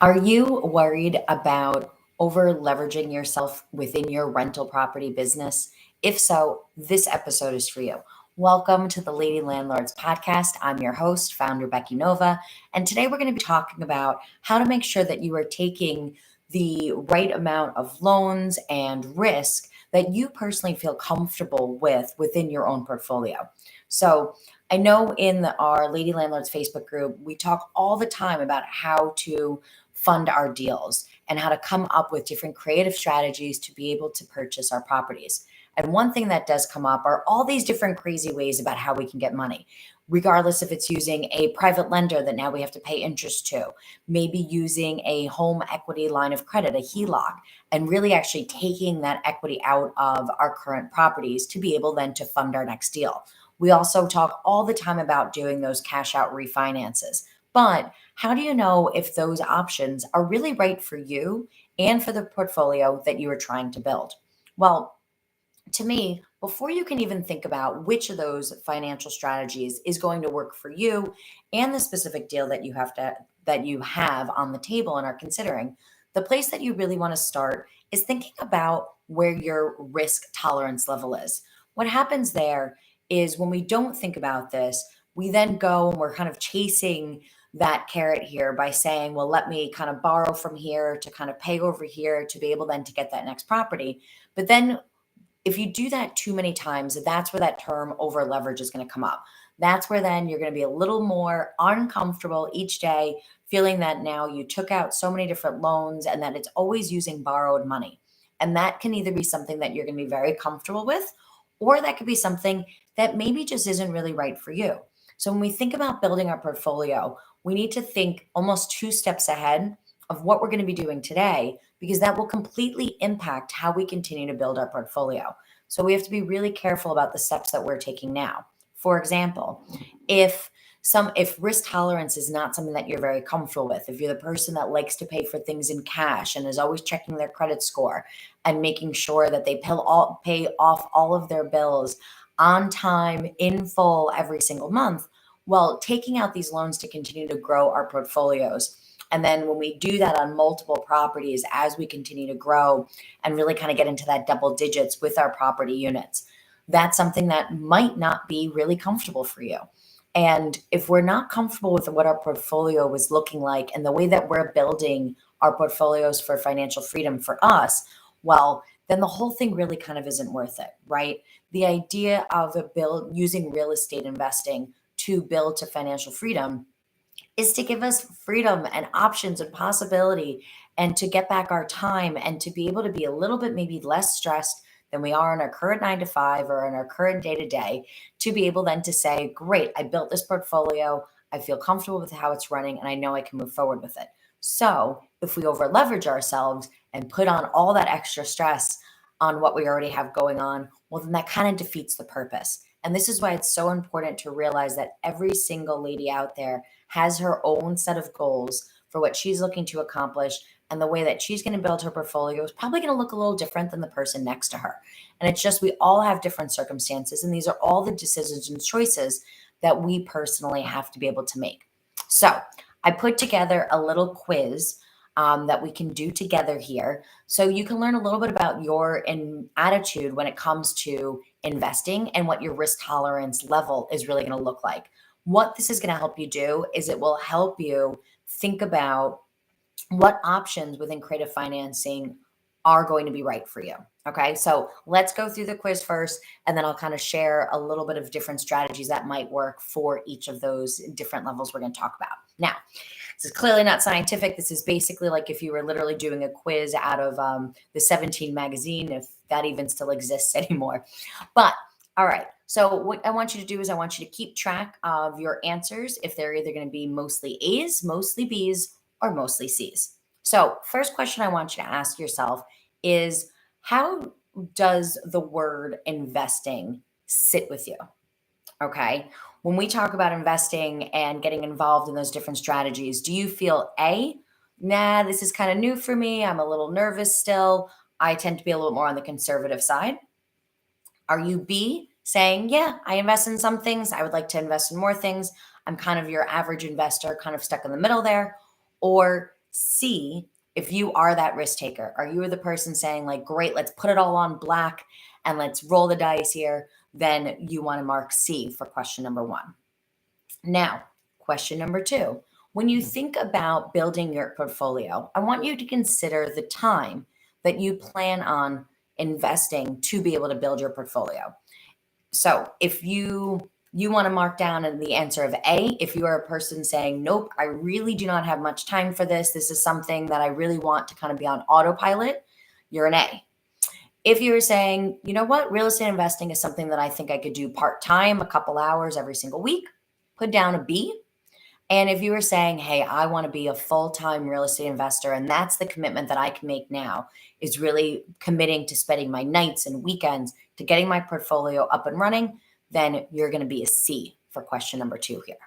Are you worried about over leveraging yourself within your rental property business? If so, this episode is for you. Welcome to the Lady Landlords podcast. I'm your host, founder Becky Nova, and today we're going to be talking about how to make sure that you are taking the right amount of loans and risk that you personally feel comfortable with within your own portfolio. So, I know in our Lady Landlords Facebook group, we talk all the time about how to fund our deals and how to come up with different creative strategies to be able to purchase our properties. And one thing that does come up are all these different crazy ways about how we can get money, regardless if it's using a private lender that now we have to pay interest to, maybe using a home equity line of credit, a HELOC, and really actually taking that equity out of our current properties to be able then to fund our next deal. We also talk all the time about doing those cash out refinances. But how do you know if those options are really right for you and for the portfolio that you are trying to build? Well, to me, before you can even think about which of those financial strategies is going to work for you and the specific deal that you have on the table and are considering, the place that you really want to start is thinking about where your risk tolerance level is. What happens there is when we don't think about this, we then go and we're kind of chasing that carrot here by saying, well, let me kind of borrow from here to kind of pay over here to be able then to get that next property. But then if you do that too many times, that's where that term over leverage is going to come up. That's where then you're going to be a little more uncomfortable each day, feeling that now you took out so many different loans and that it's always using borrowed money. And that can either be something that you're going to be very comfortable with, or that could be something that maybe just isn't really right for you. So when we think about building our portfolio, we need to think almost two steps ahead of what we're going to be doing today, because that will completely impact how we continue to build our portfolio. So we have to be really careful about the steps that we're taking now. For example, if risk tolerance is not something that you're very comfortable with, if you're the person that likes to pay for things in cash and is always checking their credit score and making sure that they pay off all of their bills on time, in full, every single month, well, taking out these loans to continue to grow our portfolios. And then when we do that on multiple properties, as we continue to grow and really kind of get into that double digits with our property units, that's something that might not be really comfortable for you. And if we're not comfortable with what our portfolio was looking like and the way that we're building our portfolios for financial freedom for us, well, then the whole thing really kind of isn't worth it, right? The idea of using real estate investing to build to financial freedom is to give us freedom and options and possibility and to get back our time and to be able to be a little bit maybe less stressed than we are in our current 9 to 5 or in our current day to day, to be able then to say, great, I built this portfolio. I feel comfortable with how it's running and I know I can move forward with it. So if we over leverage ourselves and put on all that extra stress on what we already have going on, well, then that kind of defeats the purpose. And this is why it's so important to realize that every single lady out there has her own set of goals for what she's looking to accomplish. And the way that she's going to build her portfolio is probably going to look a little different than the person next to her. And it's just, we all have different circumstances. And these are all the decisions and choices that we personally have to be able to make. So I put together a little quiz that we can do together here. So you can learn a little bit about your attitude when it comes to investing and what your risk tolerance level is really going to look like. What this is going to help you do is it will help you think about what options within creative financing are going to be right for you. Okay, so let's go through the quiz first, and then I'll kind of share a little bit of different strategies that might work for each of those different levels we're going to talk about. Now, this is clearly not scientific. This is basically like if you were literally doing a quiz out of the 17 magazine, if that even still exists anymore. But all right, so what I want you to do is I want you to keep track of your answers, if they're either going to be mostly A's, mostly B's, or mostly C's. So first question I want you to ask yourself is, how does the word investing sit with you? Okay. When we talk about investing and getting involved in those different strategies, do you feel A, nah, this is kind of new for me. I'm a little nervous still. I tend to be a little more on the conservative side. Are you B, saying, yeah, I invest in some things. I would like to invest in more things. I'm kind of your average investor, kind of stuck in the middle there. Or C, if you are that risk taker, are you the person saying like, great, let's put it all on black and let's roll the dice here, then you want to mark C for question number 1. Now, question number 2, when you think about building your portfolio, I want you to consider the time that you plan on investing to be able to build your portfolio. So if you want to mark down in the answer of A, if you are a person saying, nope, I really do not have much time for this. This is something that I really want to kind of be on autopilot, you're an A. If you're saying, you know what, real estate investing is something that I think I could do part-time, a couple hours every single week, put down a B. And if you were saying, hey, I want to be a full-time real estate investor, and that's the commitment that I can make now, is really committing to spending my nights and weekends to getting my portfolio up and running, then you're going to be a C for question number 2 here.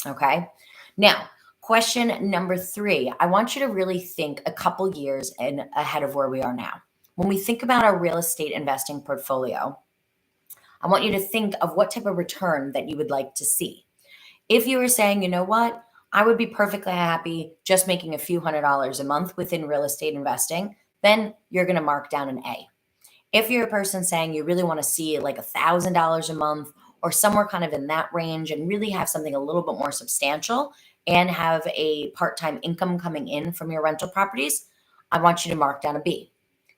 Okay. Now, question number 3, I want you to really think a couple years ahead of where we are now. When we think about our real estate investing portfolio, I want you to think of what type of return that you would like to see. If you were saying, you know what, I would be perfectly happy just making a few $100s a month within real estate investing, then you're going to mark down an A. If you're a person saying you really want to see like $1,000 a month or somewhere kind of in that range and really have something a little bit more substantial and have a part-time income coming in from your rental properties, I want you to mark down a B.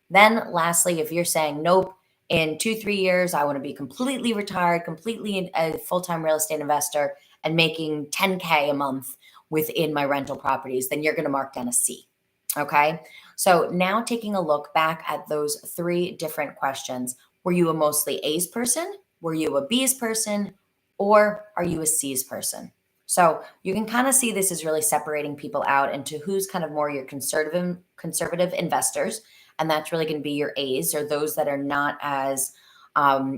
Then lastly, if you're saying, nope, in 2-3 years, I want to be completely retired, completely a full-time real estate investor and making 10K a month within my rental properties, then you're going to mark down a C. Okay. So now taking a look back at those 3 different questions, were you a mostly A's person? Were you a B's person? Or are you a C's person? So you can kind of see this is really separating people out into who's kind of more your conservative investors. And that's really going to be your A's, or those that are not as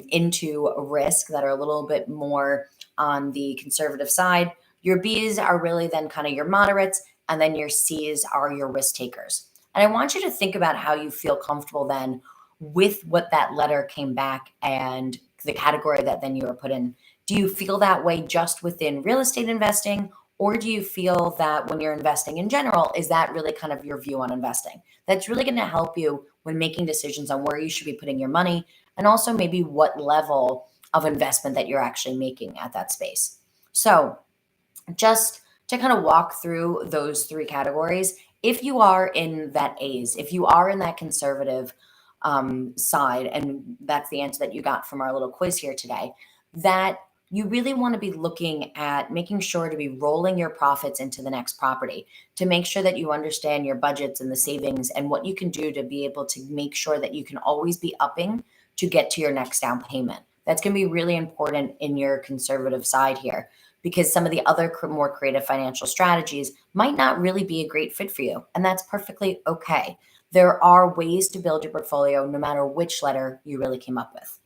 into risk, that are a little bit more on the conservative side. Your B's are really then kind of your moderates, and then your C's are your risk takers. And I want you to think about how you feel comfortable then with what that letter came back and the category that then you were put in. Do you feel that way just within real estate investing? Or do you feel that when you're investing in general, is that really kind of your view on investing? That's really going to help you when making decisions on where you should be putting your money, and also maybe what level of investment that you're actually making at that space. So just to kind of walk through those 3 categories, if you are in that A's, if you are in that conservative side, and that's the answer that you got from our little quiz here today, that you really want to be looking at making sure to be rolling your profits into the next property, to make sure that you understand your budgets and the savings and what you can do to be able to make sure that you can always be upping to get to your next down payment. That's going to be really important in your conservative side here, because some of the other more creative financial strategies might not really be a great fit for you. And that's perfectly okay. There are ways to build your portfolio no matter which letter you really came up with.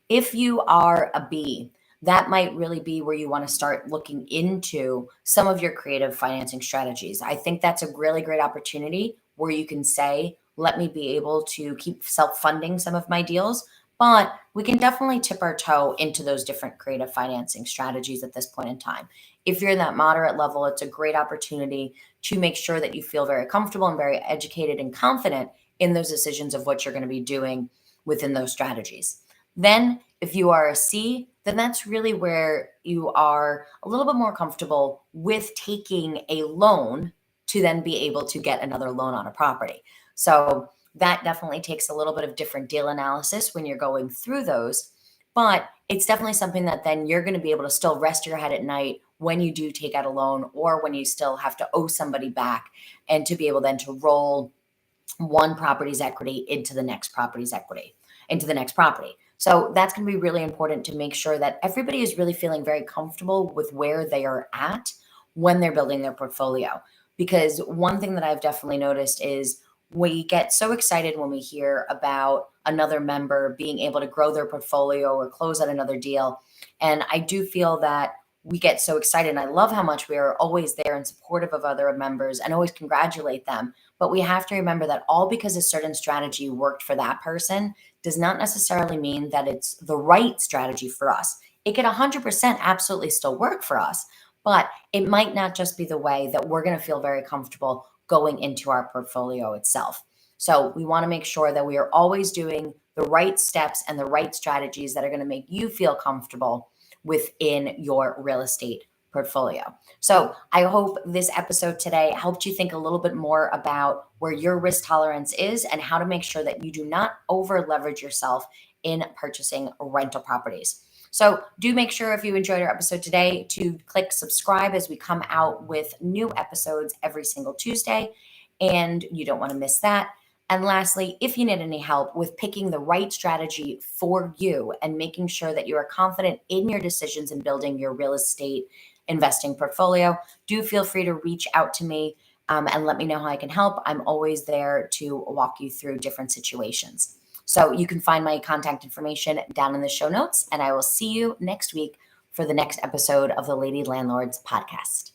If you are a B, that might really be where you want to start looking into some of your creative financing strategies. I think that's a really great opportunity where you can say, let me be able to keep self-funding some of my deals, but we can definitely tip our toe into those different creative financing strategies at this point in time. If you're in that moderate level, it's a great opportunity to make sure that you feel very comfortable and very educated and confident in those decisions of what you're going to be doing within those strategies. Then if you are a C, then that's really where you are a little bit more comfortable with taking a loan to then be able to get another loan on a property. So that definitely takes a little bit of different deal analysis when you're going through those, but it's definitely something that then you're going to be able to still rest your head at night when you do take out a loan, or when you still have to owe somebody back, and to be able then to roll one property's equity into the next property's equity, into the next property. So that's going to be really important to make sure that everybody is really feeling very comfortable with where they are at when they're building their portfolio. Because one thing that I've definitely noticed is we get so excited when we hear about another member being able to grow their portfolio or close out another deal. And I do feel that we get so excited. And I love how much we are always there and supportive of other members and always congratulate them. But we have to remember that all because a certain strategy worked for that person does not necessarily mean that it's the right strategy for us. It could 100% absolutely still work for us, but it might not just be the way that we're going to feel very comfortable going into our portfolio itself. So we want to make sure that we are always doing the right steps and the right strategies that are going to make you feel comfortable within your real estate portfolio. So I hope this episode today helped you think a little bit more about where your risk tolerance is and how to make sure that you do not over leverage yourself in purchasing rental properties. So do make sure, if you enjoyed our episode today, to click subscribe as we come out with new episodes every single Tuesday, and you don't want to miss that. And lastly, if you need any help with picking the right strategy for you and making sure that you are confident in your decisions in building your real estate investing portfolio, do feel free to reach out to me and let me know how I can help. I'm always there to walk you through different situations. So you can find my contact information down in the show notes, and I will see you next week for the next episode of the Lady Landlords podcast.